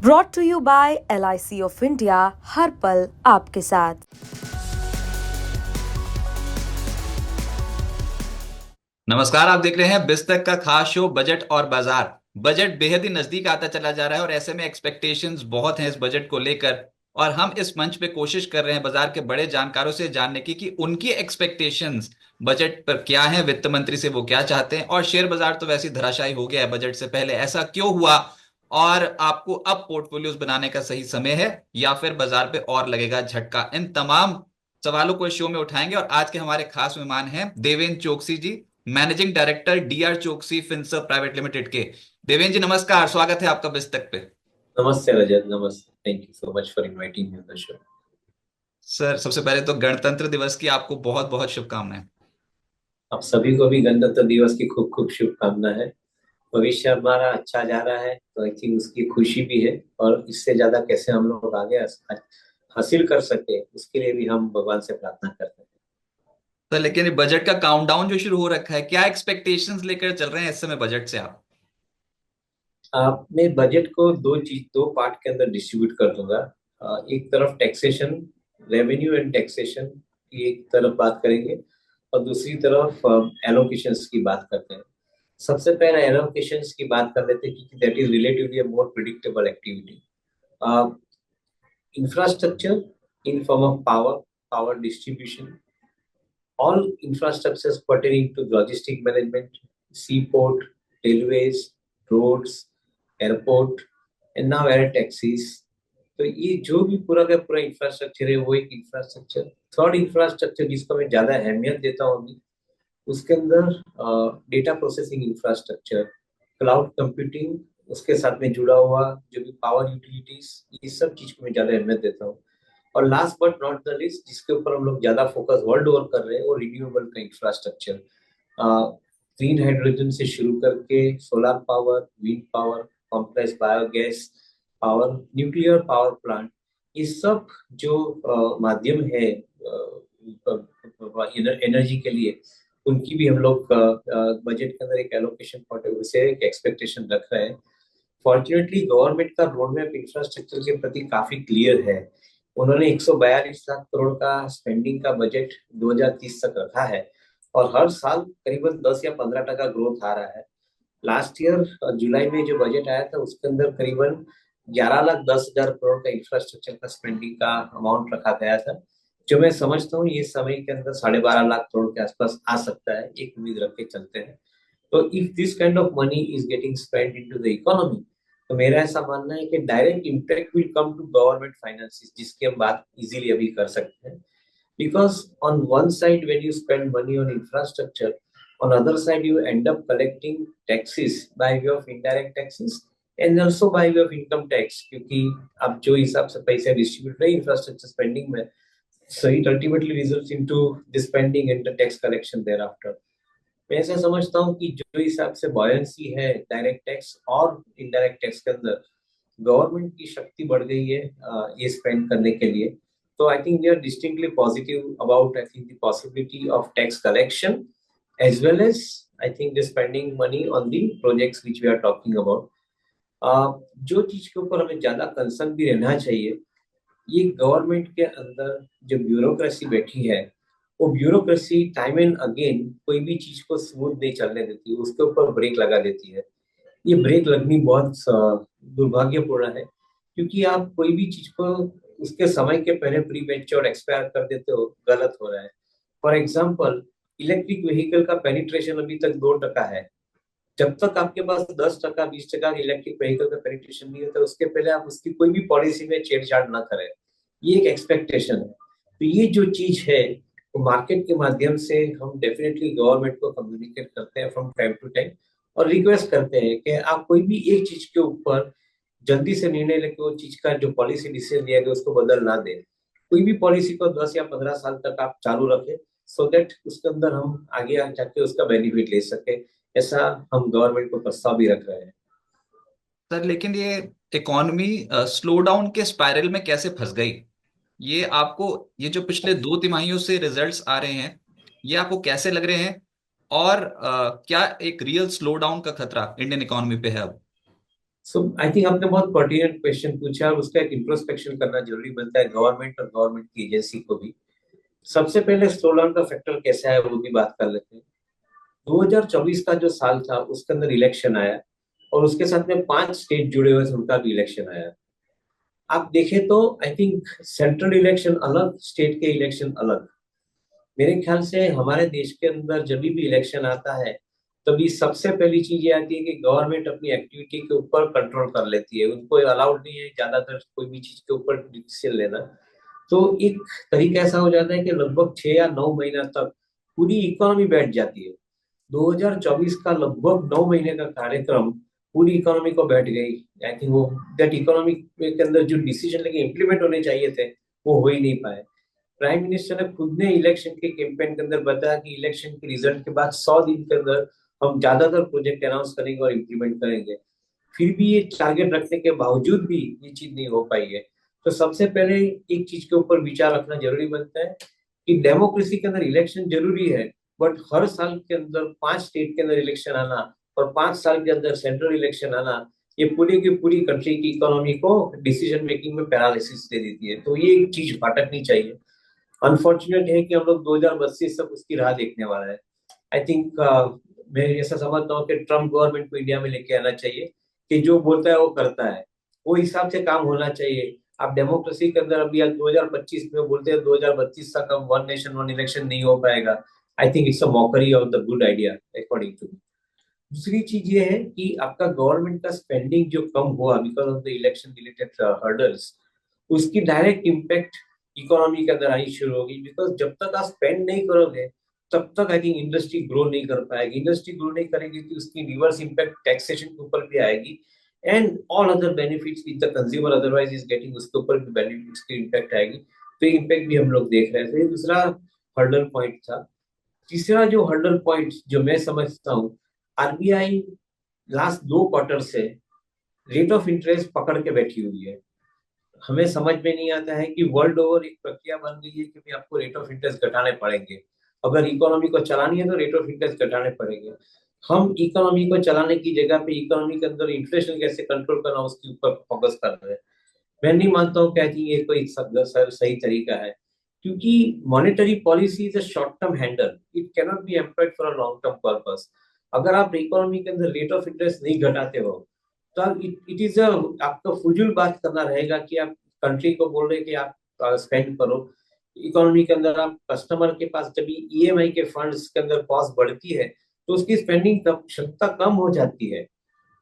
Brought to you by LIC of India, हर पल आपके साथ। नमस्कार। आप देख रहे हैं बिस्तक का खास शो बजट और बाजार। बजट बेहद ही नजदीक आता चला जा रहा है और ऐसे में एक्सपेक्टेशंस बहुत हैं इस बजट को लेकर। और हम इस मंच पे कोशिश कर रहे हैं बाजार के बड़े जानकारों से जानने की कि उनकी एक्सपेक्टेशंस बजट पर क्या है, वित्त मंत्री से वो क्या चाहते हैं। और शेयर बाजार तो वैसे ही धराशायी हो गया है बजट से पहले, ऐसा क्यों हुआ? और आपको अब पोर्टफोलियोज बनाने का सही समय है या फिर बाजार पे और लगेगा झटका? इन तमाम सवालों को इस शो में उठाएंगे। और आज के हमारे खास मेहमान हैं Devendra Choksi ji, managing director DR Choksi Finserv Private Limited के। देवेंद्र जी नमस्कार, स्वागत है आपका बिस्तक पे। नमस्ते रजत, नमस्ते। Thank you so much for inviting me on the show. Sir सबसे पहले तो गणतंत्र दिवस की आपको बहुत बहुत शुभकामनाएं। आप सभी को भी गणतंत्र दिवस की खूब खूब शुभकामना है। भविष्य हमारा अच्छा जा रहा है तो आई थिंक उसकी खुशी भी है, और इससे ज्यादा कैसे हम लोग आगे हासिल कर सके उसके लिए भी हम भगवान से प्रार्थना करते हैं। तो लेकिन ये बजट का काउंटडाउन जो शुरू हो रखा है, क्या एक्सपेक्टेशंस लेकर चल रहे हैं इस समय बजट से आप? मैं बजट को दो पार्ट के अंदर डिस्ट्रीब्यूट कर दूंगा। एक तरफ टैक्सेशन, रेवेन्यू एंड टैक्सेशन की एक तरफ बात करेंगे, और दूसरी तरफ एलोकेशंस की बात करते हैं। सबसे पहले एलोकेशंस की बात कर लेते हैं क्योंकि that is relatively more predictable activity. Infrastructure in form of power distribution, all infrastructures pertaining to logistic management, seaport, railways, roads, airport, and now air taxis. तो ये जो भी पूरा का पूरा इंफ्रास्ट्रक्चर है वो एक इंफ्रास्ट्रक्चर। थर्ड इंफ्रास्ट्रक्चर जिसको मैं ज्यादा अहमियत देता हूँ अभी, उसके अंदर data processing infrastructure, cloud computing, उसके साथ में जुड़ा हुआ जो भी पावर यूटिलिटीज, ये सब चीज को मैं ज्यादा अहमियत देता हूँ। और last but not the least, जिसके ऊपर हम लोग ज्यादा फोकस वर्ल्ड ओवर कर रहे हैं, वो रिन्यूएबल का इंफ्रास्ट्रक्चर। ग्रीन हाइड्रोजन से शुरू करके solar power, wind power, complex biogas power, nuclear power plant, ये सब जो माध्यम है एनर्जी के लिए, उनकी भी हम लोग बजट के अंदर एक एलोकेशन पॉइंट ऑफ व्यू से एक एक्सपेक्टेशन रख रहे हैं। फॉर्चुनेटली गवर्नमेंट का रोड मैप इंफ्रास्ट्रक्चर के प्रति काफी क्लियर है। उन्होंने 142 लाख करोड़ का स्पेंडिंग का बजट 2030 तक रखा है, और हर साल करीबन 10 या 15% ग्रोथ आ रहा है। लास्ट ईयर जुलाई में जो बजट आया था उसके अंदर करीबन 11,10,000 करोड़ का इंफ्रास्ट्रक्चर का स्पेंडिंग का अमाउंट रखा गया था, जो मैं समझता हूँ ये समय के अंदर 12.5 लाख करोड़ के आसपास आ सकता है, एक उम्मीद रख के चलते हैं। तो if this kind of money is getting spend into the economy, तो मेरा ऐसा मानना है कि direct impact will come to government finances, जिसकी हम बात इजीली अभी कर सकते हैं। Because on one side when you spend money on infrastructure, on other side you end up collecting taxes by way of indirect taxes and also by way of income tax, क्योंकि आप जो हिसाब से पैसे डिस्ट्रीब्यूट रहे infrastructure spending में, so it ultimately results into the spending and the tax collection thereafter। मैं ऐसा समझता हूँ कि जो हिसाब से बॉयंसी है डायरेक्ट टैक्स और इनडायरेक्ट टैक्स के अंदर, गवर्नमेंट की शक्ति बढ़ गई है ये स्पेंड करने के लिए। तो I think we are distinctly positive about I think the possibility of tax collection as well as I think the spending money on the projects which we are talking about। जो चीज के ऊपर हमें ज्यादा कंसर्न भी रहना चाहिए, ये गवर्नमेंट के अंदर जो ब्यूरोक्रेसी बैठी है, वो ब्यूरोक्रेसी टाइम एंड अगेन कोई भी चीज को स्मूथ नहीं चलने देती, उसके ऊपर ब्रेक लगा देती है। ये ब्रेक लगनी बहुत दुर्भाग्यपूर्ण है, क्योंकि आप कोई भी चीज को उसके समय के पहले प्री मैच्योर एक्सपायर कर देते हो, गलत हो रहा है। फॉर एग्जाम्पल, इलेक्ट्रिक व्हीकल का पेनिट्रेशन अभी तक 2% है। जब तक आपके पास 10%, 20% इलेक्ट्रिक व्हीकल का पेनिट्रेशन नहीं होता, उसके पहले आप उसकी कोई भी पॉलिसी में छेड़छाड़ ना करें। ये एक एक्सपेक्टेशन है। तो ये जो चीज है, तो मार्केट के माध्यम से हम डेफिनेटली गवर्नमेंट को कम्युनिकेट करते हैं फ्रॉम टाइम टू टाइम, और रिक्वेस्ट करते हैं कि आप कोई भी एक चीज के ऊपर जल्दी से निर्णय लेके वो चीज का जो पॉलिसी डिसीजन लिया गया उसको बदल ना दें। कोई भी पॉलिसी को 10 या 15 साल तक आप चालू रखें, सो दैट उसके अंदर हम आगे जाके उसका बेनिफिट ले सके। ऐसा हम गवर्नमेंट को प्रस्ताव भी रख रहे हैं। सर लेकिन ये इकॉनमी स्लो डाउन के स्पाइरल में कैसे फंस गई? ये आपको, ये जो पिछले 2 तिमाहियों से रिजल्ट्स आ रहे हैं, ये आपको कैसे लग रहे हैं? और क्या एक रियल स्लो डाउन का खतरा इंडियन इकोनॉमी पे है अब? सो आई थिंक आपने बहुत पर्टिनेंट क्वेश्चन पूछा और उसका एक इंट्रोस्पेक्शन करना जरूरी बनता है गवर्नमेंट और गवर्नमेंट की एजेंसी को भी। सबसे पहले स्लो डाउन का फैक्टर कैसा है वो भी बात कर लेते हैं। 2024 का जो साल था उसके अंदर इलेक्शन आया और उसके साथ में 5 स्टेट जुड़े हुए थे, उनका भी इलेक्शन आया। आप देखें तो आई थिंक सेंट्रल इलेक्शन अलग, स्टेट के इलेक्शन अलग। मेरे ख्याल से हमारे देश के अंदर जब भी इलेक्शन आता है तभी सबसे पहली चीज ये आती है कि गवर्नमेंट अपनी एक्टिविटी के ऊपर कंट्रोल कर लेती है, उनको अलाउड नहीं है ज्यादातर कोई भी चीज के ऊपर डिसीजन लेना। तो एक तरीका ऐसा हो जाता है कि लगभग 6 या 9 महीना तक पूरी इकोनॉमी बैठ जाती है। 2024 का लगभग 9 महीने का कार्यक्रम पूरी इकोनॉमी को बैठ गई। आई थिंक वो दैट इकोनॉमी के अंदर जो डिसीजन लेके इम्प्लीमेंट होने चाहिए थे वो हो ही नहीं पाए। प्राइम मिनिस्टर ने खुद ने इलेक्शन के कैंपेन के अंदर बताया कि इलेक्शन के रिजल्ट के बाद 100 दिन के अंदर हम ज्यादातर प्रोजेक्ट अनाउंस करेंगे और इम्प्लीमेंट करेंगे। फिर भी ये टारगेट रखने के बावजूद भी ये चीज नहीं हो पाई है। तो सबसे पहले एक चीज के ऊपर विचार रखना जरूरी बनता है कि डेमोक्रेसी के अंदर इलेक्शन जरूरी है, बट हर साल के अंदर 5 स्टेट के अंदर इलेक्शन आना और 5 साल के अंदर सेंट्रल इलेक्शन आना, ये पूरी की पूरी कंट्री की इकोनॉमी को डिसीजन मेकिंग में पैरालिसिस दे देती है। तो ये एक चीज भटकनी चाहिए। अनफॉर्चुनेट है कि हम लोग 2032 तक उसकी राह देखने वाला है। आई थिंक मैं ऐसा समझता हूँ कि ट्रम्प गवर्नमेंट को इंडिया में लेके आना चाहिए कि जो बोलता है वो करता है, वो हिसाब से काम होना चाहिए। आप डेमोक्रेसी के अंदर अभी 2025 में बोलते हैं 2032 तक हम वन नेशन वन इलेक्शन नहीं हो पाएगा। I think it's a mockery of the good idea according to me. दूसरी चीज ये है कि आपका गवर्नमेंट का स्पेंडिंग जो कम हुआ because of the election related hurdles, उसकी डायरेक्ट इम्पैक्ट इकोनॉमी के अंदर आनी शुरू होगी। बिकॉज जब तक आप स्पेंड नहीं करोगे तब तक आई थिंक इंडस्ट्री ग्रो नहीं कर पाएगी। इंडस्ट्री ग्रो नहीं करेगी तो उसकी रिवर्स इम्पैक्ट टैक्सेशन के ऊपर भी आएगी and all other benefits with the consumer otherwise is getting, उसके ऊपर भी बेनिफिट्स की इम्पैक्ट आएगी। तो ये इम्पैक्ट भी हम लोग देख रहे हैं। तो ये दूसरा हर्डल पॉइंट था। तीसरा जो हर्डल पॉइंट जो मैं समझता हूँ, आरबीआई लास्ट 2 क्वार्टर से रेट ऑफ इंटरेस्ट पकड़ के बैठी हुई है। हमें समझ में नहीं आता है कि वर्ल्ड ओवर एक प्रक्रिया बन गई है कि भाई आपको रेट ऑफ इंटरेस्ट घटाने पड़ेंगे। अगर इकोनॉमी को चलानी है तो रेट ऑफ इंटरेस्ट घटाने पड़ेंगे। हम इकोनॉमी को चलाने की जगह पे इकोनॉमी के अंदर इन्फ्लेशन कैसे कंट्रोल करना उसके ऊपर फोकस कर रहे हैं। मैं नहीं मानता हूँ कि ये कोई सही तरीका है, क्योंकि monetary policy is a short term handle, it cannot be employed for a long term purpose. अगर आप इकोनॉमी के अंदर रेट ऑफ इंटरेस्ट नहीं घटाते हो तो इट इज आपका फजूल बात करना रहेगा कि आप कंट्री को बोल रहे कि आप स्पेंड करो। इकोनॉमी के अंदर आप कस्टमर के पास जब ईएमआई के फंड्स के अंदर कॉस्ट बढ़ती है तो उसकी स्पेंडिंग क्षमता कम हो जाती है।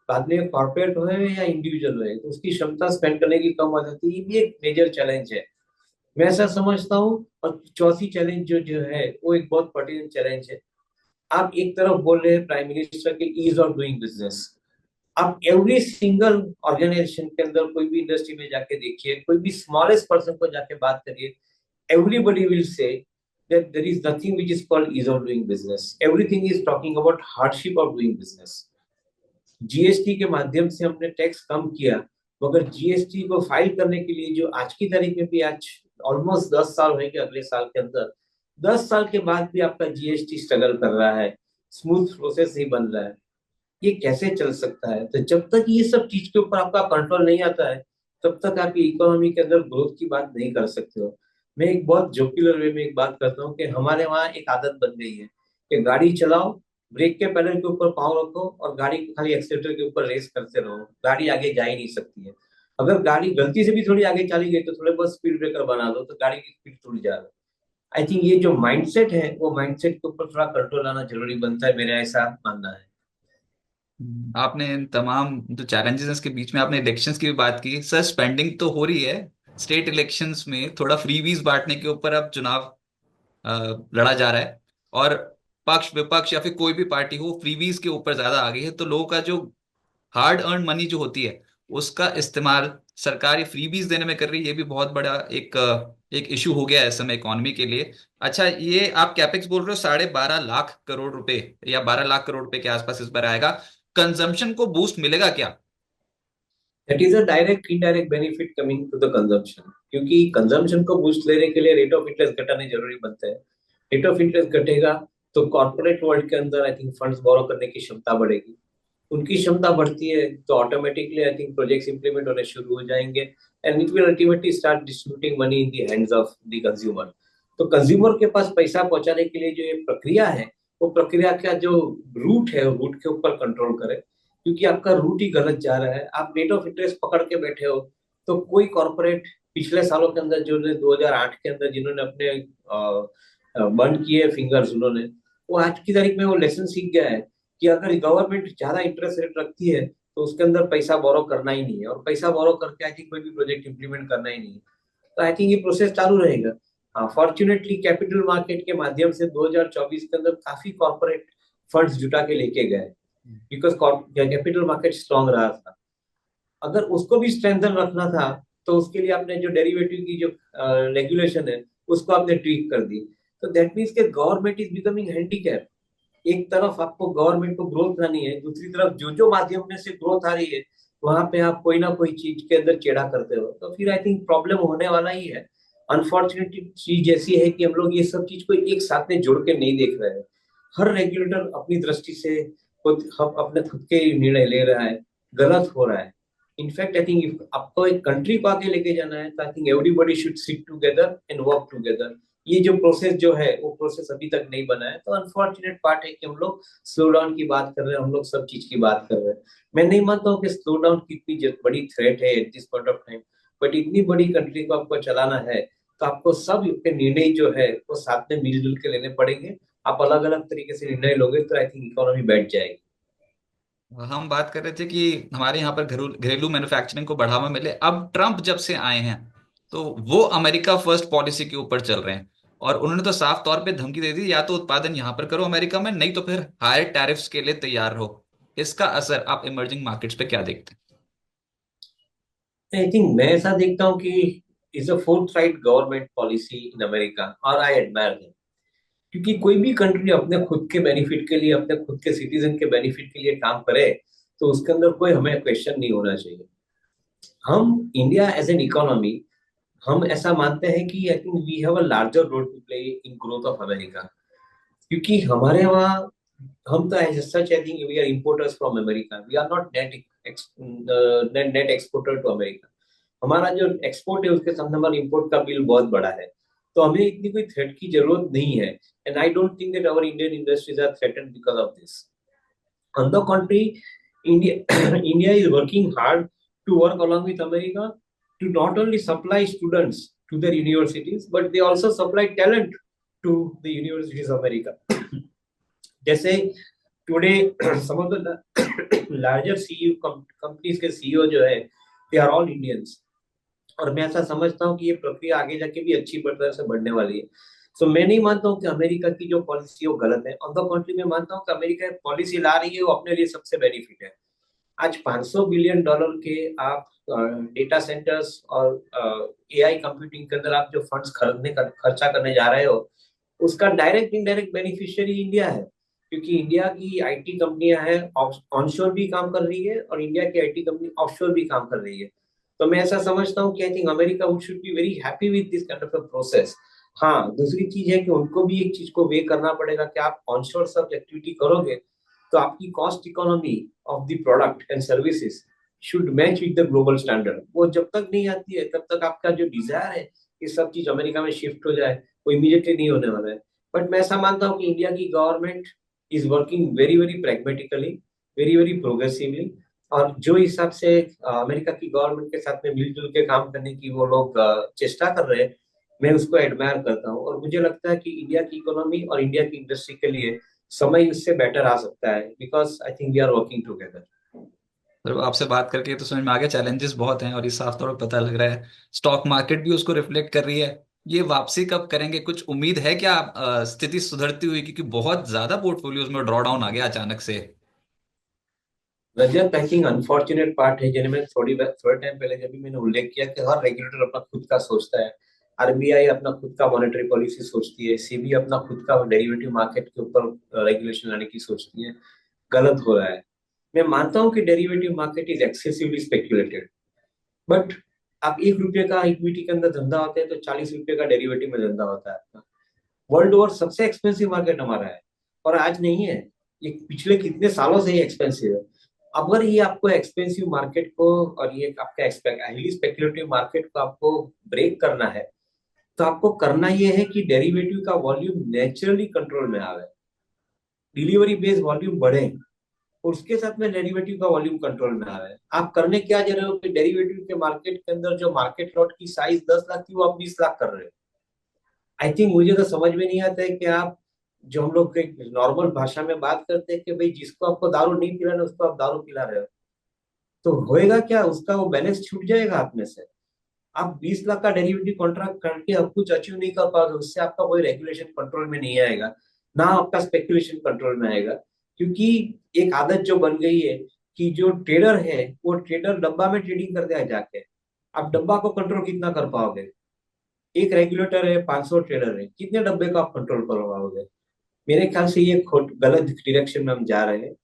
बाद में कॉर्पोरेट हो या इंडिविजुअल हो तो उसकी क्षमता स्पेंड करने की कम हो जाती है। ये भी एक मेजर चैलेंज है, मैं ऐसा समझता हूँ। और चौथी चैलेंज जो जो है वो एक बहुत पर्टिनेंट चैलेंज है। आप एक तरफ बोल रहे हैं प्राइम मिनिस्टर के ईज ऑफ डूइंग बिजनेस। आप एवरी सिंगल ऑर्गेनाइजेशन के अंदर कोई भी इंडस्ट्री में जाके देखिए, कोई भी स्मॉलेस्ट पर्सन को जाके बात करिए, everybody will say that there is nothing which is called ease of doing business. Everything is talking about hardship of doing business. GST के माध्यम से हमने टैक्स कम किया, मगर जीएसटी को फाइल करने के लिए जो आज की तारीख में भी आज ऑलमोस्ट 10 साल होंगे, अगले साल के अंदर 10 साल के बाद भी आपका जीएसटी स्ट्रगल कर रहा है, स्मूथ प्रोसेस नहीं बन रहा है। ये कैसे चल सकता है? तो जब तक ये सब चीज के ऊपर आपका कंट्रोल नहीं आता है तब तक आप इकोनॉमी के अंदर ग्रोथ की बात नहीं कर सकते हो। मैं एक बहुत जोक्युलर वे में एक बात करता हूँ कि हमारे वहाँ एक आदत बन गई है कि गाड़ी चलाओ, ब्रेक के पैडल के ऊपर पाँव रखो और गाड़ी को खाली एक्सीलेटर के ऊपर रेस करते रहो, गाड़ी आगे जा ही नहीं सकती है। अगर गाड़ी गलती से भी थोड़ी आगे चली गई तो थोड़े बहुत स्पीड ब्रेकर बना दो तो गाड़ी की स्पीड टूट जा रहा है। आई थिंक ये जो माइंडसेट है वो माइंडसेट के ऊपर थोड़ा कंट्रोल लाना जरूरी बनता है, मेरा ऐसा मानना है। आपने इन तमाम जो चैलेंजेस के बीच में आपने इलेक्शंस की भी बात की। सर, स्पेंडिंग तो हो रही है, स्टेट इलेक्शंस में थोड़ा फ्रीबीज बांटने के ऊपर अब चुनाव लड़ा जा रहा है, और पक्ष विपक्ष या फिर कोई भी पार्टी हो फ्रीबीज के ऊपर ज्यादा आ गई है। तो लोगों का जो हार्ड अर्न मनी जो होती है उसका इस्तेमाल सरकार ये फ्रीबीज देने में कर रही है। ये भी बहुत बड़ा एक इशू हो गया है इस समय इकोनॉमी के लिए। अच्छा, ये आप कैपेक्स बोल रहे हो 12.5 लाख करोड़ रुपए या 12 लाख करोड़ रुपए के आसपास इस बार आएगा। कंजम्पशन को बूस्ट मिलेगा क्या? That is a direct indirect benefit coming to the consumption, क्योंकि कंजम्पशन को बूस्ट लेने के लिए रेट ऑफ इंटरेस्ट घटाने जरूरी बनते हैं। रेट ऑफ इंटरेस्ट घटेगा तो कॉर्पोरेट वर्ल्ड के अंदर आई थिंक फंड्स बोरो करने की क्षमता बढ़ेगी। उनकी क्षमता बढ़ती है तो automatically I think projects implement होने शुरू हो जाएंगे and it will ultimately start distributing money in the hands of the consumer. तो कंज्यूमर के पास पैसा पहुंचाने के लिए जो ये प्रक्रिया है, वो प्रक्रिया का जो रूट है, रूट के ऊपर कंट्रोल करे, क्योंकि आपका रूट ही गलत जा रहा है। आप रेट ऑफ इंटरेस्ट पकड़ के बैठे हो, तो कोई कॉर्पोरेट पिछले सालों के अंदर जो 2008 के अंदर जिन्होंने अपने बर्न किए फिंगर्स, उन्होंने वो आज की तारीख में वो लेसन सीख गया है कि अगर गवर्नमेंट ज्यादा इंटरेस्ट रेट रखती है तो उसके अंदर पैसा बोरो करना ही नहीं है, और पैसा बोरो करके आई थिंक कोई भी प्रोजेक्ट इंप्लीमेंट करना ही नहीं है। तो आई थिंक ये प्रोसेस चालू रहेगा। हाँ, फॉर्चुनेटली कैपिटल मार्केट के माध्यम से 2024 के अंदर काफी कॉर्पोरेट फंड्स जुटा के लेके गए, बिकॉज कैपिटल मार्केट स्ट्रांग रहा था। अगर उसको भी स्ट्रेंथन रखना था तो उसके लिए आपने जो डेरिवेटिव की जो रेगुलेशन है उसको आपने ट्वीक कर दी। तो दैट मीन्स के गवर्नमेंट इज बिकमिंग हैंडीकैप। एक तरफ आपको गवर्नमेंट को ग्रोथ लानी है, दूसरी तरफ जो जो माध्यम में से ग्रोथ आ रही है वहां पे आप कोई ना कोई चीज के अंदर चेड़ा करते हो, तो फिर आई थिंक प्रॉब्लम होने वाला ही है। अनफॉर्चुनेटली चीज ऐसी है कि हम लोग ये सब चीज को एक साथ में जोड़ के नहीं देख रहे हैं। हर रेगुलेटर अपनी दृष्टि से खुद अपने खुद के निर्णय ले रहा है, गलत हो रहा है। इनफैक्ट आई थिंक इफ आपको एक कंट्री को आगे लेके जाना है तो I think everybody should sit together and work together. ये जो प्रोसेस जो है वो प्रोसेस अभी तक नहीं बना है, तो अनफॉर्चुनेट पार्ट है कि हम लोग स्लो डाउन की बात कर रहे हैं, हम लोग सब चीज की बात कर रहे हैं। मैं नहीं मानता हूँ कि स्लो डाउन कितनी बड़ी थ्रेट है at this point of time, but इतनी बड़ी कंट्री को आपको चलाना है तो आपको सब के निर्णय जो है वो साथ में मिलजुल के लेने पड़ेंगे। आप अलग अलग तरीके से निर्णय लोगे तो आई थिंक इकोनॉमी बैठ जाएगी। हम बात कर रहे थे कि हमारे यहाँ पर घरेलू मैन्युफैक्चरिंग को बढ़ावा मिले। अब ट्रम्प जब से आए हैं तो वो अमेरिका फर्स्ट पॉलिसी के ऊपर चल रहे हैं, और उन्होंने तो साफ तौर पे धमकी दे दी, या तो उत्पादन यहाँ पर करो अमेरिका में, नहीं तो फिर हायर टैरिफ्स के लिए तैयार रहो। इसका असर आप इमर्जिंग मार्केट्स पे क्या देखते हैं? आई थिंक मैं ऐसा देखता हूँ कि is a fourth right government policy in America और आई एडमायर देम। क्योंकि कोई भी कंट्री अपने खुद के बेनिफिट के लिए, अपने खुद के सिटीजन के बेनिफिट के लिए काम करे तो उसके अंदर कोई हमें क्वेश्चन नहीं होना चाहिए। हम इंडिया एज एन इकोनॉमी, हम ऐसा मानते हैं कि I think we have a larger role to play in growth of America. क्योंकि हमारे वहाँ हम तो as such I think we are importers from America, we are not net exporter to America. हमारा जो एक्सपोर्ट है उसके सामने हमारा इंपोर्ट का बिल बहुत बड़ा है, तो हमें इतनी कोई थ्रेट की जरूरत नहीं है। And I don't think that our Indian industries are threatened because of this. On the contrary, India, India is working hard to work along with America to not only supply students to their universities, but they also supply talent to the universities of America. जैसे today some of the larger CEO companies के CEO जो है, they are all Indians. और मैं ऐसा समझता हूँ कि ये प्रक्रिया आगे जाके भी अच्छी तरह से बढ़ने वाली है। सो मैं नहीं मानता हूँ कि अमेरिका की जो पॉलिसी है वो गलत है। ऑन द कंट्री, मैं मानता हूँ कि अमेरिका पॉलिसी ला रही है वो अपने लिए सबसे बेनिफिट है। आज $500 बिलियन के आप डेटा सेंटर्स और एआई कंप्यूटिंग के अंदर आप जो फंड्स खर्चा करने जा रहे हो, उसका डायरेक्ट इनडायरेक्ट बेनिफिशियरी इंडिया है। क्योंकि इंडिया की आईटी कंपनियां हैं, ऑनशोर भी काम कर रही है, और इंडिया की आईटी कंपनी ऑफशोर भी काम कर रही है। तो मैं ऐसा समझता हूँ कि I think America would should be very happy with this kind of a process. हाँ, दूसरी चीज है कि उनको भी एक चीज को वे करना पड़ेगा कि आप ऑनशोर सब एक्टिविटी करोगे तो आपकी cost economy of the product and services should match with the global standard. वो जब तक नहीं आती है तब तक आपका जो डिजायर है कि सब चीज अमेरिका में शिफ्ट हो जाए, वो इमीडिएटली नहीं होने वाला है। बट मैं ऐसा मानता हूँ कि इंडिया की government is working very very pragmatically, very very progressively. और जो हिसाब से अमेरिका की गवर्नमेंट के साथ में मिलजुल के काम करने की वो लोग चेष्टा कर रहे हैं, मैं उसको एडमायर करता हूँ। और मुझे लगता है कि इंडिया की इकोनॉमी और इंडिया की इंडस्ट्री के लिए समय उससे बेटर आ सकता है, because I think we are working together. तो आपसे बात करके तो समझ में आ गया चैलेंजेस बहुत हैं, और ये साफ तौर पर पता लग रहा है स्टॉक मार्केट भी उसको रिफ्लेक्ट कर रही है। ये वापसी कब करेंगे, कुछ उम्मीद है क्या स्थिति सुधरती हुई? क्योंकि बहुत ज्यादा पोर्टफोलियोज में ड्रॉ डाउन आ गया अचानक से। रजत, आई थिंक अनफॉर्चुनेट पार्ट है, जिन्हें मैं थोड़े टाइम पहले जब भी मैंने उल्लेख किया कि हर रेगुलेटर अपना खुद का सोचता है। आरबीआई अपना खुद का मॉनेटरी पॉलिसी सोचती है, सेबी अपना खुद का डेरिवेटिव मार्केट के ऊपर रेगुलेशन लाने की सोचती है। गलत हो रहा है। मैं मानता हूं कि derivative market is excessively speculated, but आप ₹1 का इक्विटी के अंदर धंधा होता है तो ₹40 का डेरिवेटिव में धंधा होता है आपका। वर्ल्ड ओवर सबसे एक्सपेंसिव मार्केट हमारा है, और आज नहीं है, ये पिछले कितने सालों से ही एक्सपेंसिव है। अगर ये आपको एक्सपेंसिव मार्केट को और ये आपका हाईली स्पेक्युलेटिव मार्केट को आपको ब्रेक करना है, तो आपको करना ये है कि डेरिवेटिव का वॉल्यूम नेचुरली कंट्रोल में आवे, डिलीवरी बेस्ड वॉल्यूम बढ़े, और उसके साथ में डेरिवेटिव का वॉल्यूम कंट्रोल में आ रहा है। आप करने क्या जा रहे हो कि डेरिवेटिव के मार्केट के अंदर जो मार्केट लॉट की साइज 10 लाख थी वो आप 20 लाख कर रहे हो। आई थिंक मुझे तो समझ में नहीं आता है कि आप, जो हम लोग नॉर्मल भाषा में बात करते हैं कि भाई जिसको आपको दारू नहीं पिलाना उसको आप दारू पिला रहे हो, तो होएगा क्या, उसका वो बैलेंस छूट जाएगा आप में से। आप 20 लाख का डेरिवेटिव कॉन्ट्रैक्ट करके अब कुछ अचीव नहीं कर पाओगे, उससे आपका कोई रेगुलेशन कंट्रोल में नहीं आएगा, ना आपका स्पेकुलेशन कंट्रोल में आएगा। क्योंकि एक आदत जो बन गई है कि जो ट्रेडर है वो ट्रेडर डब्बा में ट्रेडिंग करते हैं जाके, आप डब्बा को कंट्रोल कितना कर पाओगे? एक रेगुलेटर है, 500 ट्रेडर है, कितने डब्बे को आप कंट्रोल कर पाओगे? मेरे ख्याल से ये गलत डायरेक्शन में हम जा रहे हैं।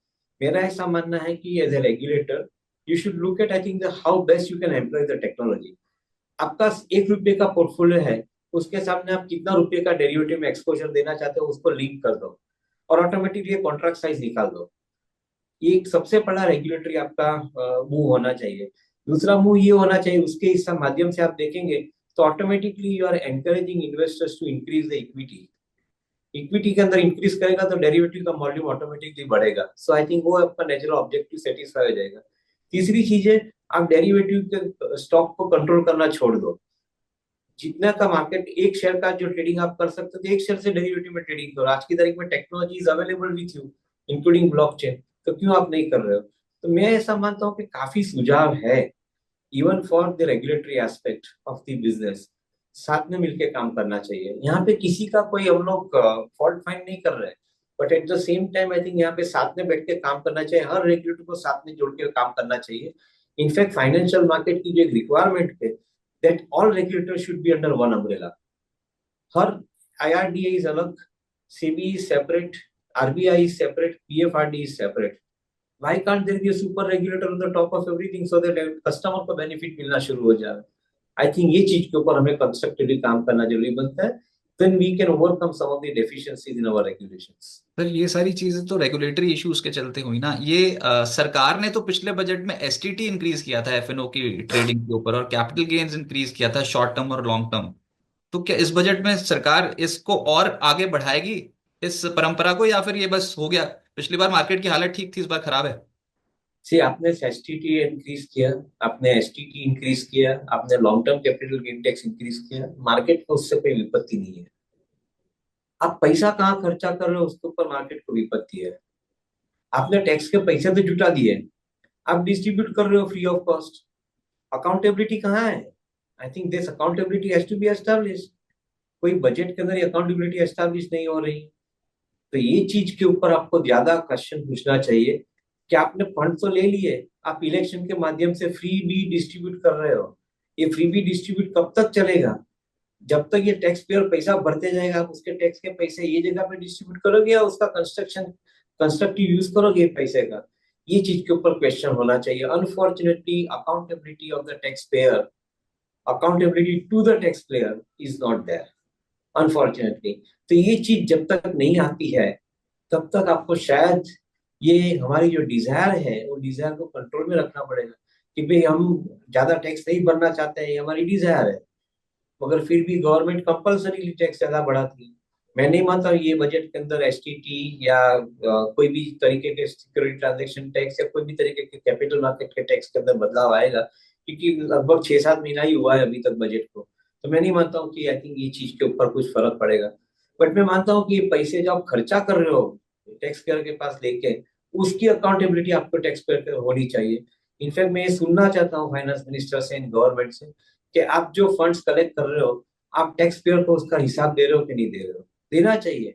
मेरा ऐसा मानना है कि as a regulator you should look at, I think, how best you can employ the technology. आपका 1 रुपए का पोर्टफोलियो है, उसके सामने आप कितना रुपए का डेरिवेटिव में एक्सपोजर देना चाहते हो उसको लिंक कर दो और ऑटोमेटिकली कॉन्ट्रैक्ट साइज निकाल दो। ये एक सबसे बड़ा रेगुलेटरी आपका मूव होना चाहिए। दूसरा मूव ये होना चाहिए, उसके इस माध्यम से आप देखेंगे तो automatically you are encouraging investors to increase the equity. Equity के अंदर इंक्रीज करेगा तो डेरिवेटिव का वॉल्यूम ऑटोमेटिकली बढ़ेगा। सो आई थिंक वो आपका नेचुरल ऑब्जेक्टिव सेटिस्फाई हो जाएगा। तीसरी चीज है, आप डेरिवेटिव के स्टॉक को कंट्रोल करना छोड़ दो। जितना का मार्केट, एक शेयर का जो ट्रेडिंग आप कर सकते थे, एक शेयर से डेरिवेटिव में ट्रेडिंग करो। आज की तारीख में technology is available with you, including blockchain, तो क्यों आप नहीं कर रहे हो? तो मैं ऐसा मानता हूँ कि काफी सुझाव है, even for the regulatory aspect of the business. साथ में मिलकर काम करना चाहिए। यहाँ पे किसी का कोई हम लोग फॉल्ट फाइंड नहीं कर रहे हैं, but at the same time I think यहाँ पे साथ में बैठ के काम करना चाहिए, हर रेगुलेटर को साथ में जोड़ के काम करना चाहिए। इनफैक्ट फाइनेंशियल मार्केट की जो एक रिक्वायरमेंट है, that all regulator should be under one umbrella. हर IRDA इज अलग, SEBI is separate, RBI is separate, PFRD is separate. Why can't there be a super regulator on the top of everything so that customer को benefit मिलना शुरू हो जाए? I think ये चीज के ऊपर हमें कंस्ट्रक्टिवली काम करना जरूरी बनता है। then we can overcome some of the deficiencies in our regulations. Sir ये सारी चीजें तो रेगुलेटरी इश्यूज के चलते हुई ना। ये सरकार ने तो पिछले बजट में STT इंक्रीज किया था FNO की ट्रेडिंग के ऊपर, और कैपिटल गेन्स इंक्रीज किया था शॉर्ट टर्म और लॉन्ग टर्म। तो क्या इस बजट में सरकार इसको और आगे बढ़ाएगी, इस परंपरा को, या फिर ये बस हो गया? पिछली बार मार्केट की हालत ठीक थी, इस बार खराब है। सी, आपने STT इंक्रीज किया, आपने STT इंक्रीज किया, आपने long term capital gain tax increase किया, मार्केट को उससे कोई विपत्ति नहीं है। आप पैसा कहाँ खर्चा कर रहे हो उसके ऊपर मार्केट को विपत्ति है। आपने टैक्स के पैसे तो जुटा दिए, आप डिस्ट्रीब्यूट कर रहे हो फ्री ऑफ कॉस्ट, अकाउंटेबिलिटी कहाँ है? I think this accountability has to be established. कोई बजट के अंदर अकाउंटेबिलिटी एस्टैब्लिश नहीं हो रही, तो ये चीज के ऊपर आपको ज्यादा क्वेश्चन पूछना चाहिए कि आपने फंड तो ले लिए, आप इलेक्शन के माध्यम से फ्री बी डिस्ट्रीब्यूट कर रहे हो। ये फ्री बी डिस्ट्रीब्यूट कब तक चलेगा? जब तक ये टैक्स पेयर पैसा भरते जाएगा, आप उसके टैक्स के पैसे ये जगह पे डिस्ट्रीब्यूट करोगे या उसका कंस्ट्रक्टिव यूज करोगे पैसे का? ये चीज के ऊपर क्वेश्चन होना चाहिए। Unfortunately accountability of the tax payer, accountability to the tax payer is not there, unfortunately. तो ये चीज जब तक नहीं आती है तब तक आपको शायद ये हमारी जो डिजायर है वो डिजायर को कंट्रोल में रखना पड़ेगा कि भाई हम ज्यादा टैक्स नहीं भरना चाहते हैं, ये हमारी डिजायर है, मगर फिर भी गवर्नमेंट कंपल्सरी टैक्स ज्यादा बढ़ाती है। मैं नहीं मानता ये बजट के अंदर STT या कोई भी तरीके के सिक्योरिटी ट्रांजैक्शन टैक्स या कोई भी तरीके के कैपिटल मार्केट के टैक्स के अंदर बदलाव आएगा, क्योंकि लगभग 6-7 महीना ही हुआ है अभी तक बजट को। तो मैं नहीं मानता हूँ कि आई थिंक ये चीज के ऊपर कुछ फर्क पड़ेगा। बट मैं मानता हूँ कि ये पैसे जो आप खर्चा कर रहे हो टैक्स पेयर के पास लेके, उसकी अकाउंटेबिलिटी आपको टैक्स पेयर पे होनी चाहिए। इनफैक्ट मैं ये सुनना चाहता हूँ फाइनेंस मिनिस्टर से, गवर्नमेंट से, कि आप जो फंड्स कलेक्ट कर रहे हो आप टैक्स पेयर को उसका हिसाब दे रहे हो कि नहीं दे रहे हो? देना चाहिए।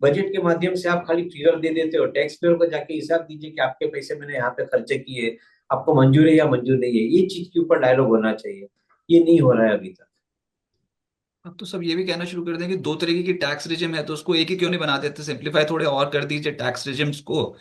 बजट के माध्यम से आप खाली फिगर दे देते हो, टैक्स पेयर को जाके हिसाब दीजिए कि आपके पैसे मैंने यहाँ पे खर्चे किए, आपको मंजूर है या मंजूर नहीं है। ये चीज के ऊपर डायलॉग होना चाहिए, ये नहीं हो रहा है अभी तक। अब तो सब ये भी कहना शुरू कर देंगे दो तरीके की टैक्स रिजिम है, तो उसको एक ही क्यों नहीं बना देते, सिंप्लीफाई थोड़े और कर दीजिए टैक्स रिजिम्स को।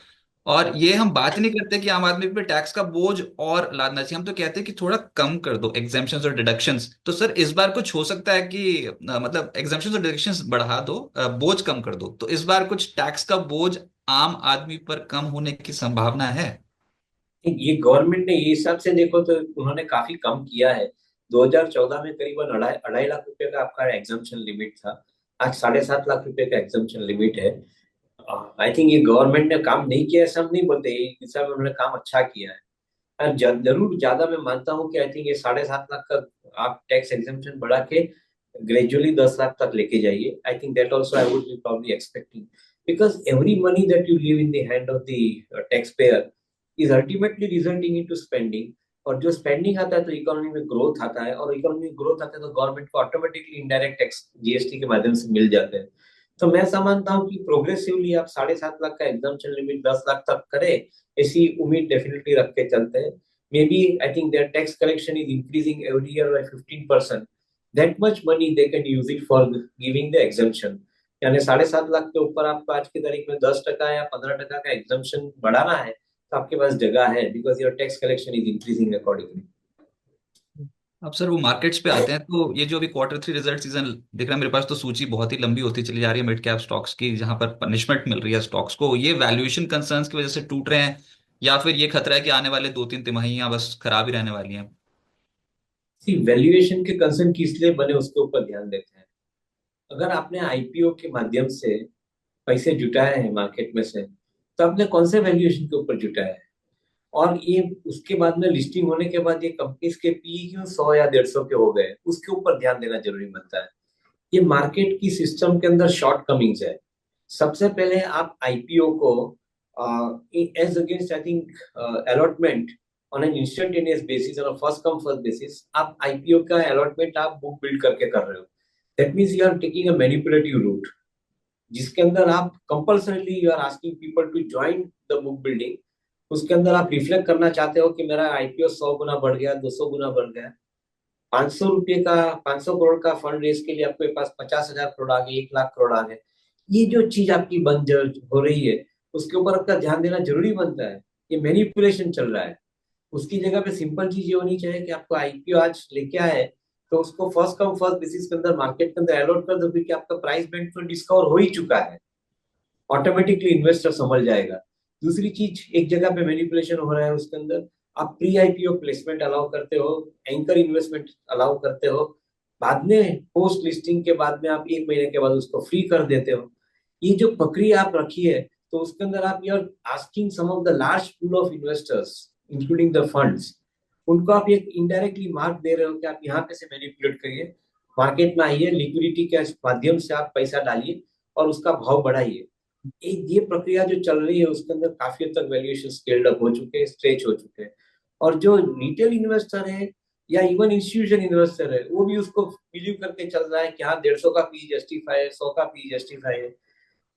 और ये हम बात नहीं करते कि आम आदमी पे टैक्स का बोझ और लादना चाहिए, हम तो कहते हैं कि थोड़ा कम कर दो एग्जेम्पशंस और डिडक्शंस। तो सर इस बार कुछ हो सकता है कि मतलब एग्जेम्पशंस और डिडक्शंस बढ़ा दो, बोझ कम कर दो, तो इस बार कुछ टैक्स का बोझ आम आदमी पर कम होने की संभावना है? ये गवर्नमेंट ने ये हिसाब से देखो तो उन्होंने काफी कम किया है। 2014 में करीबन अढ़ाई अढ़ाई लाख रुपए का आपका एग्जाम्पशन लिमिट था। आज 7.5 लाख रुपए का एग्जाम्पशन लिमिट है। आई थिंक ये गवर्नमेंट ने काम नहीं किया, ऐसा हम नहीं बोलते, ये हिसाब में उन्होंने काम अच्छा किया है। जरूर ज्यादा मैं मानता हूँ कि आई थिंक ये 7.5 लाख का आप टैक्स एग्जाम्पशन बढ़ा के ग्रेजुअली 10 लाख तक लेके जाइए। I think that also I would be probably expecting, because every money that you leave in the hand of the tax payer is ultimately resulting into spending. और जो स्पेंडिंग आता है तो इकोनॉमी में ग्रोथ आता है, और इकोनॉमी में ग्रोथ आता है तो गवर्नमेंट को ऑटोमेटिकली इनडायरेक्ट टैक्स जीएसटी के माध्यम से मिल जाते हैं। तो मैं समझता हूँ कि प्रोग्रेसिवली आप 7.5 लाख का एग्जाम्पशन लिमिट 10 लाख तक करें, ऐसी उम्मीद डेफिनेटली रख के चलते हैं। maybe I think their tax collection is increasing every year by 15%. That much money they can use it for giving the exemption. यानी 7.5 लाख के ऊपर आपको आज की तारीख में 10% या 15% का एग्जाम्पशन बढ़ाना है तो आपके पास जगह है, because your tax collection is increasing accordingly. अब सर वो मार्केट्स पे आते हैं, तो ये जो अभी Q3 रिजल्ट सीजन दिख रहा है मेरे पास, तो सूची बहुत ही लंबी होती चली जा रही है मिड कैप स्टॉक्स की, जहां पर पनिशमेंट मिल रही है स्टॉक्स को। ये वैल्यूएशन कंसर्न्स की वजह से टूट रहे हैं, या फिर ये खतरा है कि आने वाले 2-3 तिमाहियां बस खराब ही रहने वाली हैं? सी वैल्यूएशन के कंसर्न किस लिए बने उसके ऊपर ध्यान देते हैं। अगर आपने आईपीओ के माध्यम से पैसे जुटाए हैं मार्केट में से, तो आपने कौन से वैल्यूएशन के ऊपर जुटाया है, और ये उसके बाद में लिस्टिंग होने के बाद ये कंपनीज के पी क्यों 100 या 150 के हो गए, उसके ऊपर ध्यान देना जरूरी बनता है। ये मार्केट की सिस्टम के अंदर शॉर्ट कमिंग्स है। सबसे पहले आप आईपीओ को as against I think allotment on an instantaneous basis, on first come first basis, आप आईपीओ का अलॉटमेंट आप बुक बिल्ड करके कर रहे हो। That means you are taking a manipulative route, जिसके अंदर आप compulsorily you are asking people to join the book building. उसके अंदर आप रिफ्लेक्ट करना चाहते हो कि मेरा आईपीओ 100 गुना बढ़ गया, 200 गुना बढ़ गया। 500 रुपये का, 500 करोड़ का फंड रेज के लिए आपके पास 50,000 करोड़ आ गए, 1 लाख करोड़ आ गए। ये जो चीज आपकी बंद हो रही है उसके ऊपर आपका ध्यान देना जरूरी बनता है। ये मैनिपुलेशन चल रहा है। उसकी जगह पे सिंपल चीज ये होनी चाहिए कि आपको आईपीओ आज लेके आए तो उसको फर्स्ट कम फर्स्ट बेसिस के अंदर मार्केट के अंदर अलॉट कर दो, क्योंकि आपका प्राइस बैंड तो डिस्कवर हो ही चुका है। ऑटोमेटिकली इन्वेस्टर समझ जाएगा। दूसरी चीज, एक जगह पे मैनिपुलेशन हो रहा है उसके अंदर, आप प्री आईपीओ प्लेसमेंट अलाउ करते हो, एंकर इन्वेस्टमेंट अलाउ करते हो, बाद में पोस्ट लिस्टिंग के बाद में आप 1 महीने के बाद उसको फ्री कर देते हो। ये जो प्रक्रिया आप रखी है, तो उसके अंदर आप you're asking some of the large pool of investors including the funds, उनको आप एक इनडायरेक्टली मार्क दे रहे हो कि आप यहाँ पे से मैनिपुलेट करिए, मार्केट में आइए, लिक्विडिटी के माध्यम से आप पैसा डालिए और उसका भाव बढ़ाइए। ये प्रक्रिया जो चल रही है उसके अंदर काफी हद तक वैल्यूएशन स्केल्ड अप हो चुके हैं, स्ट्रेच हो चुके हैं। और जो रिटेल इन्वेस्टर है या इवन इंस्टीट्यूशन इन्वेस्टर है, वो भी उसको बिलीव करके चल रहा है कि हाँ 150 का पी जस्टिफाई है, 100 का पी जस्टिफाई है।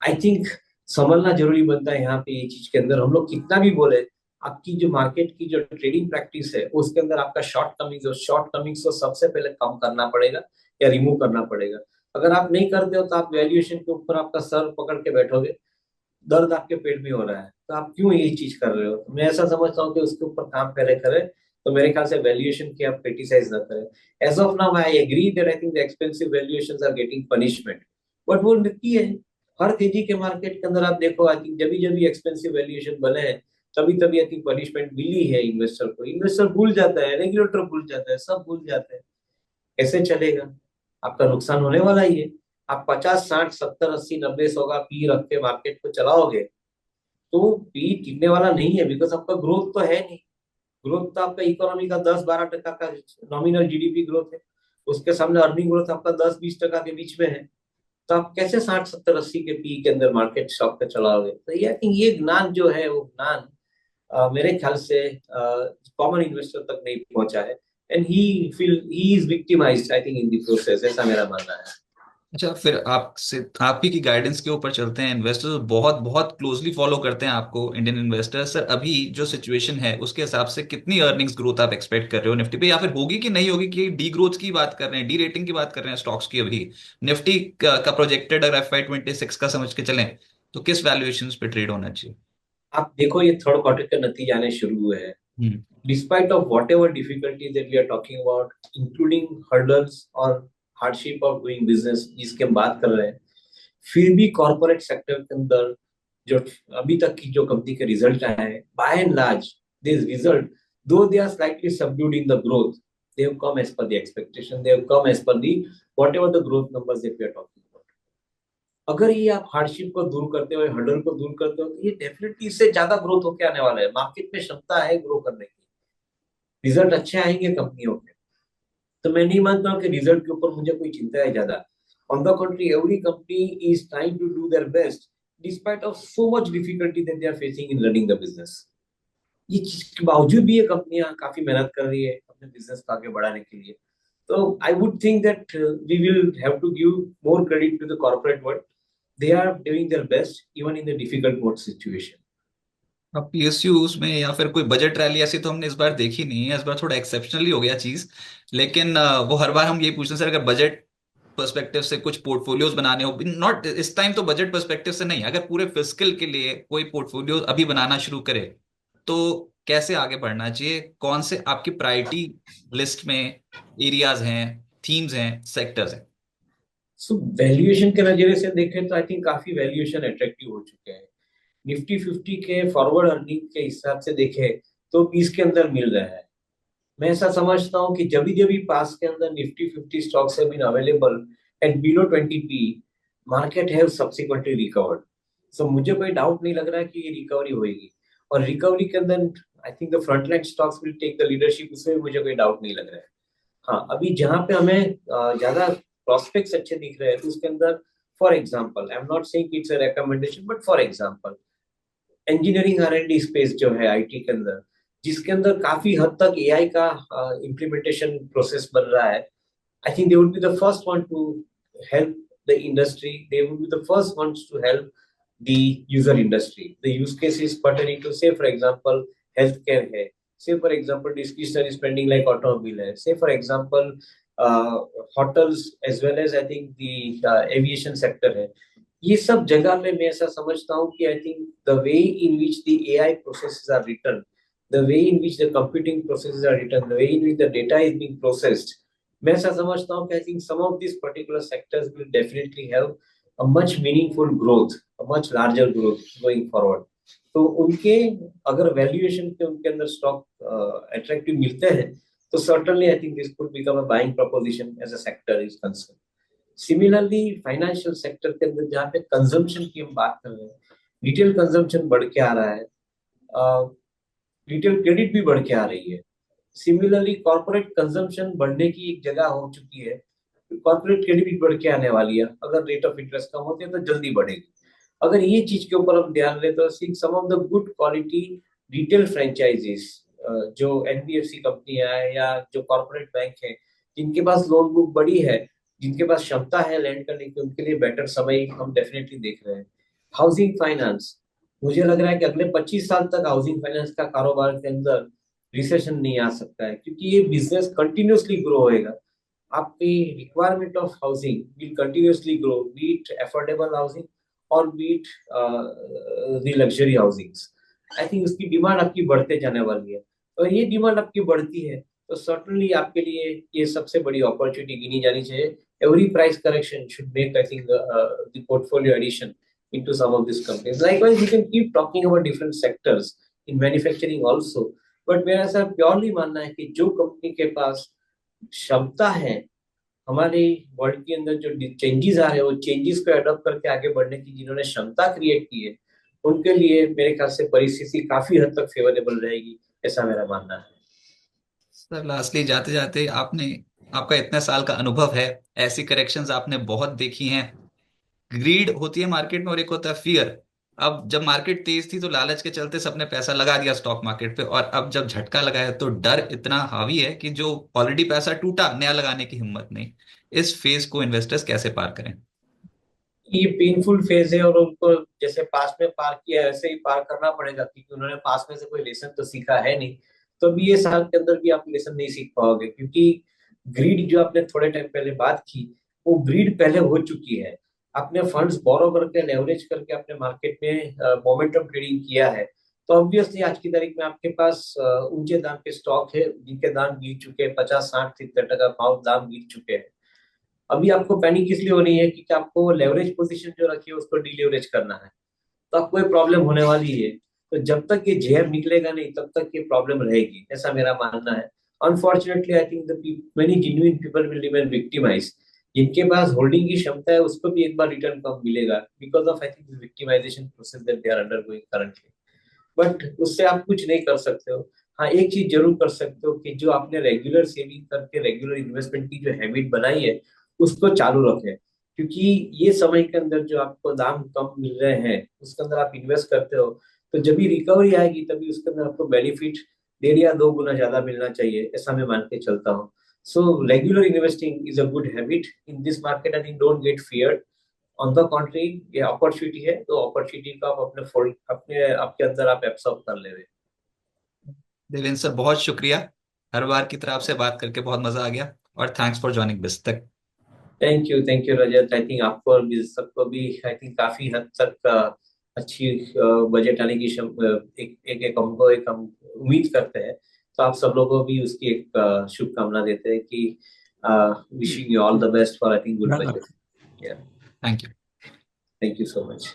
आई थिंक समझना जरूरी बनता है यहाँ पे। ये चीज के अंदर हम लोग कितना भी बोले, आपकी जो मार्केट की जो ट्रेडिंग प्रैक्टिस है उसके अंदर आपका शॉर्ट कमिंग्स को सबसे पहले कम करना पड़ेगा या रिमूव करना पड़ेगा। अगर आप नहीं करते हो तो आप वैल्यूएशन के ऊपर आपका सर पकड़ के बैठोगे, दर्द आपके पेट में हो रहा है, तो आप क्यों यही चीज कर रहे हो। तो मैं ऐसा समझता हूँ कि उसके ऊपर काम पहले करें। तो मेरे ख्याल से वैल्यूएशन की आप क्रिटिसाइज ना करें। As of now I agree that I think the expensive valuations are getting punishment, but वो निकी है। हर तेजी के मार्केट के अंदर आप देखो, आई थिंक जब जब एक्सपेंसिव वैल्यूएशन बने हैं तभी तभी आई थिंक पनिशमेंट मिली है इन्वेस्टर को। इन्वेस्टर भूल जाता है, रेगुलेटर भूल जाता है, सब भूल जाते हैं। कैसे चलेगा, आपका नुकसान होने वाला ही है। आप 50 60 70 80 90 100 का पी रख के मार्केट को चलाओगे तो पी टिकने वाला नहीं है, बिकॉज आपका ग्रोथ तो है नहीं। ग्रोथ तो आपका इकोनॉमी का 10-12% का नॉमिनल जीडीपी ग्रोथ है, उसके सामने अर्निंग ग्रोथ आपका 10-20% के बीच में है। तो आप कैसे 60 70 80 के पी के अंदर मार्केट स्टॉक पे चलाओगे। तो ये आई थिंक ये ज्ञान जो है वो ज्ञान मेरे ख्याल से कॉमन इन्वेस्टर तक नहीं पहुंचा है, and he is victimised I think in the process, ऐसा मेरा मानना है। अच्छा, फिर आपसे आप ही की गाइडेंस के ऊपर चलते हैं। इन्वेस्टर्स बहुत बहुत क्लोजली फॉलो करते हैं आपको, इंडियन इन्वेस्टर्स। सर अभी जो सिचुएशन है उसके हिसाब से कितनी अर्निंग्स ग्रोथ आप एक्सपेक्ट कर रहे हो निफ्टी पे, या फिर होगी कि नहीं होगी? कि डी ग्रोथ की बात कर रहे हैं, डी रेटिंग की बात कर रहे हैं स्टॉक्स की अभी? निफ्टी का प्रोजेक्टेड अगर FY 26 का समझ के चलें तो किस वैल्यूएशन पे ट्रेड होना चाहिए? आप देखो ये थर्ड क्वार्टर के नतीजे आने शुरू हुए हैं। हम्म। Despite of whatever difficulties that we are talking about, including hurdles और hardship of doing business जिसके हम बात कर रहे हैं, फिर भी कॉर्पोरेट सेक्टर के अंदर जो अभी तक की जो कंपनी के रिजल्ट आए हैं, by and large this result, though they are slightly subdued in the growth, they have come as per the expectation, they have come as per the whatever the growth numbers that we are talking about. अगर ये आप hardship को दूर करते हो, hurdle को दूर करते हो, तो ये डेफिनेटली इससे ज्यादा ग्रोथ होके आने वाला है। मार्केट में क्षमता है ग्रो करने की, रिजल्ट अच्छे आएंगे कंपनियों के। तो मैं नहीं मानता हूँ कि रिजल्ट के ऊपर मुझे कोई चिंता है ज्यादा। On the country, every company is trying to do their best despite of so much difficulty that they are facing in running the business. ये चीज के बावजूद भी ये कंपनियां काफी मेहनत कर रही है अपने बिजनेस को आगे बढ़ाने के लिए। तो I would think that we will have to give more credit to the corporate world. They are doing their best even in the difficult mode situation. अब पीएसयूज में या फिर कोई बजट रैली ऐसी तो हमने इस बार देखी नहीं है, इस बार थोड़ा एक्सेप्शनली हो गया चीज। लेकिन वो हर बार हम ये पूछते हैं सर, अगर बजट पर्सपेक्टिव से कुछ पोर्टफोलियोज बनाने हो, नॉट इस टाइम तो बजट पर्सपेक्टिव से नहीं, अगर पूरे फिस्कल के लिए कोई पोर्टफोलियो अभी बनाना शुरू करे तो कैसे आगे बढ़ना चाहिए? कौन से आपकी प्रायोरिटी लिस्ट में एरियाज हैं, थीम्स हैं, सेक्टर्स हैं? सो वैल्यूएशन के नजरिए से देखें तो आई थिंक काफी वैल्यूएशन अट्रैक्टिव हो चुके हैं। निफ्टी 50 के फॉरवर्ड अर्निंग के हिसाब से देखें तो 20 के अंदर मिल रहा है। मैं ऐसा समझता हूँ कि जब भी पास के अंदर Nifty 50 stocks have been available at below 20 P, market have subsequently recovered. So मुझे कोई डाउट नहीं लग रहा है कि ये रिकवरी होगी। और रिकवरी के अंदर I think the frontline stocks will take the leadership, उसमें भी मुझे कोई डाउट नहीं लग रहा है। हाँ, अभी जहां पे हमें ज्यादा प्रोस्पेक्ट्स अच्छे दिख रहे हैं तो उसके अंदर for example, I am not saying it's a recommendation, but for example engineering R&D space जो है आईटी के अंदर, जिसके अंदर काफी हद तक एआई का इम्प्लीमेंटेशन प्रोसेस बन रहा है। I think they would be the first one to help the industry, they would be the first ones to help the user industry. The use cases pertaining to say for example health care है, say for example discretionary spending like automobile है, say for example hotels as well as I think the aviation sector है। ये सब जगह में मैं ऐसा समझता हूँ कि I think the way in which the AI processes are written, the way in which the computing processes are written, the way in which the data is being processed, मैं ऐसा समझता हूँ कि I think some of these particular sectors will definitely have a much meaningful growth, a much larger growth going forward। तो उनके अगर valuation के उनके अंदर स्टॉक अट्रैक्टिव मिलते हैं तो certainly I think this could become a buying proposition as a sector is concerned। Similarly financial sector के अंदर जहाँ पे कंजम्पशन की हम बात कर रहे हैं, रिटेल कंजम्पशन बढ़ के आ रहा है, रिटेल क्रेडिट भी बढ़ के आ रही है। सिमिलरली कॉर्पोरेट कंजम्पशन बढ़ने की एक जगह हो चुकी है, कॉर्पोरेट क्रेडिट भी बढ़ के आने वाली है। अगर रेट ऑफ इंटरेस्ट कम होती है तो जल्दी बढ़ेगी। अगर ये चीज के ऊपर हम ध्यान दें तो some of the good quality retail franchisees जो एनबीएफसी कंपनियां है या जो कॉर्पोरेट बैंक है, जिनके पास लोन बुक बड़ी है, जिनके पास क्षमता है लैंड करने की, उनके लिए बेटर समय हम डेफिनेटली देख रहे हैं। हाउसिंग फाइनेंस, मुझे लग रहा है कि अगले 25 साल तक हाउसिंग फाइनेंस का कारोबार के अंदर रिसेशन नहीं आ सकता है, क्योंकि ये बिजनेस कंटिन्यूअसली ग्रो होएगा। आपकी requirement of housing will continuously grow, be it affordable housing और be it the luxury housings. I think उसकी डिमांड आपकी बढ़ते जाने वाली है, और ये डिमांड आपकी बढ़ती है तो सर्टनली आपके लिए ये सबसे बड़ी अपॉर्चुनिटी गिनी जानी चाहिए। Every price correction should make, I think, the portfolio addition into some of these companies. Likewise, we can keep talking about different sectors in manufacturing also, but मेरा ऐसा प्योरली मानना है कि जो कंपनी के पास क्षमता है हमारे वर्ल्ड के अंदर जो चेंजेस आ रहे हैं वो चेंजेस को अडॉप्ट करके आगे बढ़ने की जिन्होंने क्षमता क्रिएट की है, उनके लिए मेरे ख्याल से परिस्थिति काफी हद तक फेवरेबल रहेगी, ऐसा मेरा मानना है। सर लास्टली जाते जाते, आपने, आपका इतने साल का अनुभव है, ऐसी करेक्शंस आपने बहुत देखी हैं। ग्रीड होती है मार्केट में और एक होता है फियर। अब जब मार्केट तेज थी तो लालच के चलते सबने पैसा लगा दिया स्टॉक मार्केट पे, और अब जब झटका लगा है तो डर इतना हावी है कि जो ऑलरेडी पैसा टूटा, नया लगाने की हिम्मत नहीं। इस फेज को इन्वेस्टर्स कैसे पार करें? ये पेनफुल फेज है और उनको जैसे पास में पार किया ऐसे ही पार करना पड़ेगा, क्योंकि उन्होंने पास में से कोई लेसन तो सीखा है नहीं। तो अभी ये साल के अंदर भी आप लेसन नहीं सीख पाओगे, क्योंकि ग्रीड जो आपने थोड़े टाइम पहले बात की, वो ग्रीड पहले हो चुकी है। आपने फंड्स बोरो करके लेवरेज करके अपने मार्केट में मोमेंटम ट्रेडिंग किया है, तो ऑब्वियसली आज की तारीख में आपके पास ऊंचे दाम के स्टॉक है जिनके दाम गिर चुके हैं, 50-60-70% पाउंड दाम गिर चुके हैं। अभी आपको पैनिक इसलिए हो रही है कि आपको लेवरेज पोजीशन जो रखी है उसको डीलेवरेज करना है, तो आपको ये प्रॉब्लम होने वाली है। तो जब तक ये जहर निकलेगा नहीं तब तक ये प्रॉब्लम रहेगी, ऐसा मेरा मानना है। Unfortunately I think the many genuine people will remain victimise. जिनके पास होल्डिंग की क्षमता है उसको भी एक बार रिटर्न कम मिलेगा, because of I think victimisation process that they are undergoing currently. But उससे आप कुछ नहीं कर सकते हो। हाँ, एक चीज जरूर कर सकते हो कि जो आपने रेगुलर सेविंग करके रेगुलर इन्वेस्टमेंट की जो हैबिट बनाई है उसको चालू रखें, क्योंकि ये समय के अंदर जो आपको दाम कम मिल रहे हैं उसके अंदर आप इन्वेस्ट करते हो, तो जब भी रिकवरी आएगी तभी उसके अंदर आपको बेनिफिट 1.5 या 2 गुना ज्यादा मिलना चाहिए, ऐसा मैं मान के चलता हूँ। So regular investing is a good habit in this market. I think don't get feared. On the contrary, ये अपॉर्चुनिटी है तो अपॉर्चुनिटी को आप अपने फोल्ड अपने आपके अंदर आप एब्सॉर्ब कर ले रहे। देवेंद्र सर, बहुत शुक्रिया। हर बार की तरह आपसे बात करके बहुत मजा आ गया, और thanks for joining BizTak. Thank you Rajat. I think आपको और भी सबको भी आई थिंक काफी हद तक अच्छी बजट आने की एक हमको एक हम उम्मीद करते हैं। तो आप सब लोगों को भी उसकी एक शुभकामना देते हैं कि wishing you all the best for I think good budget. Thank you. Thank you so much.